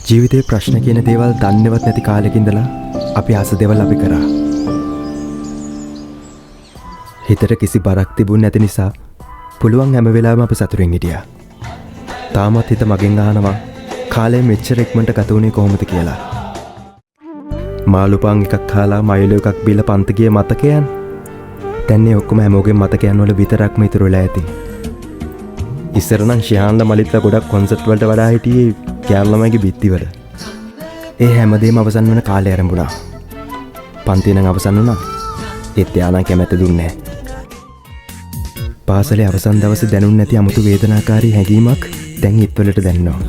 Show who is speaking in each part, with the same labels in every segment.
Speaker 1: ජීවිතේ ප්‍රශ්න කියන දේවල් දන්නේවත් නැති කාලෙක ඉඳලා අපි ආස දේවල් අපි කරා. හිතට කිසි බරක් තිබුණ නැති නිසා පුළුවන් හැම වෙලාවෙම අපි සතුටින් හිටියා. තාමත් හිත මගෙන් අහනවා කාලය මෙච්චර ඉක්මනට ගත වුණේ කොහොමද කියලා. මාළුපන් එකක් කාලා මයිලෝ එකක් බීලා පන්ති ගියේ මතකයන්. දැන් මේ ඔක්කොම හැමෝගෙම මතකයන් වල විතරක්ම ඉතුරු වෙලා ඇති. ඉස්සර නම් ශිහාන්ලා මලිත්ලා ගොඩක් කොන්සර්ට් වලට වඩා හිටියේ කෑල් ළමයිගේ බිත්තිවල. ඒ හැමදේම අවසන් වෙන කාලය ආරම්භුණා. පන්ති නම් අවසන් වුණා. ඒත් යානම් කැමැත්ත දුන්නේ නැහැ. පාසලේ අවසන් දවසේ දැනුන්නේ නැති 아무තු වේදනාකාරී හැඟීමක් දැන් හිතවලට දැනෙනවා.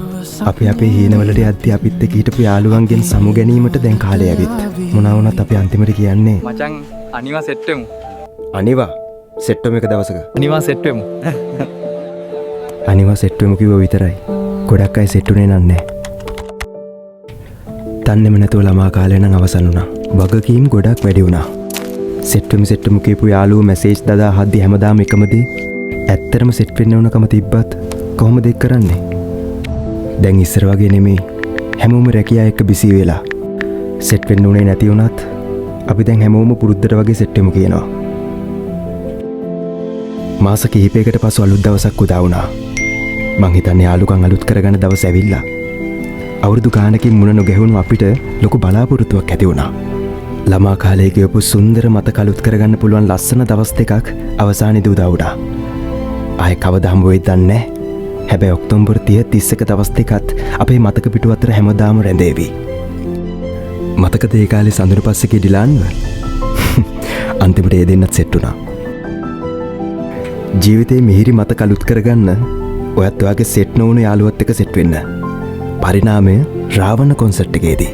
Speaker 1: අපි අපේ හීනවලට යද්දී අපිත් එක්ක හිටපු යාළුවන්ගෙන් සමු ගැනීමට දැන් කාලය ඇවිත්. මොනවා වුණත් අපි අන්තිමට කියන්නේ
Speaker 2: මචං අනිවා සෙට් වෙමු.
Speaker 1: අනිවා සෙට් වෙමු එක දවසක.
Speaker 2: අනිවා සෙට් වෙමු.
Speaker 1: අනිවා සෙට් වෙමු කිව්ව විතරයි. ගොඩක් අය සෙට් උනේ නැහැ. තන්නෙම නැතුව ළමා කාලේ නම් අවසන් වුණා. වගකීම් ගොඩක් වැඩි වුණා. සෙට් වෙමු කියපු යාළුවෝ මැසේජ් දාලා හද්දි හැමදාම එකම දේ. ඇත්තටම සෙට් වෙන්න ඕනකම තිබ්බත් කොහොමද ඒක කරන්නේ? දැන් ඉස්සර වගේ නෙමෙයි. හැමෝම රැකියා එක්ක බිසි වෙලා. සෙට් වෙන්න උනේ නැති වුණත් අපි දැන් හැමෝම පුරුද්දට වගේ සෙට් වෙමු කියනවා. මාස කිහිපයකට පසු අලුත් දවසක් උදා වුණා. මං හිතන්නේ යාළුකම් අලුත් කරගන්න දවස් ඇවිල්ලා. අවුරුදු ගානකින් මුණ නොගැහුණු අපිට ලොකු බලාපොරොත්තුවක් ඇති වුණා. ළමා කාලේ ගියපු සුන්දර මතක අලුත් කරගන්න පුළුවන් ලස්සන දවස් දෙකක් අවසානයේදී උදා වුණා. ආයේ කවදා හම්බ වෙයිද දන්නේ නැහැ. හැබැයි ඔක්තෝබර් 30 31 දවස් දෙකත් අපේ මතක පිටු අතර හැමදාම රැඳේවි. මතකද ඒ කාලේ සඳුරු පස්සේ කිඩිලාන්ව? අන්තිමට ඒ දෙන්නත් සෙට් වුණා. ජීවිතේ මිහිරි මතක අලුත් කරගන්න ඔයත් ඔයාගේ සෙට් නොවුණු යාළුවත් එක්ක සෙට් වෙන්න. පරිණාමය රාවණ කොන්සර්ට් එකේදී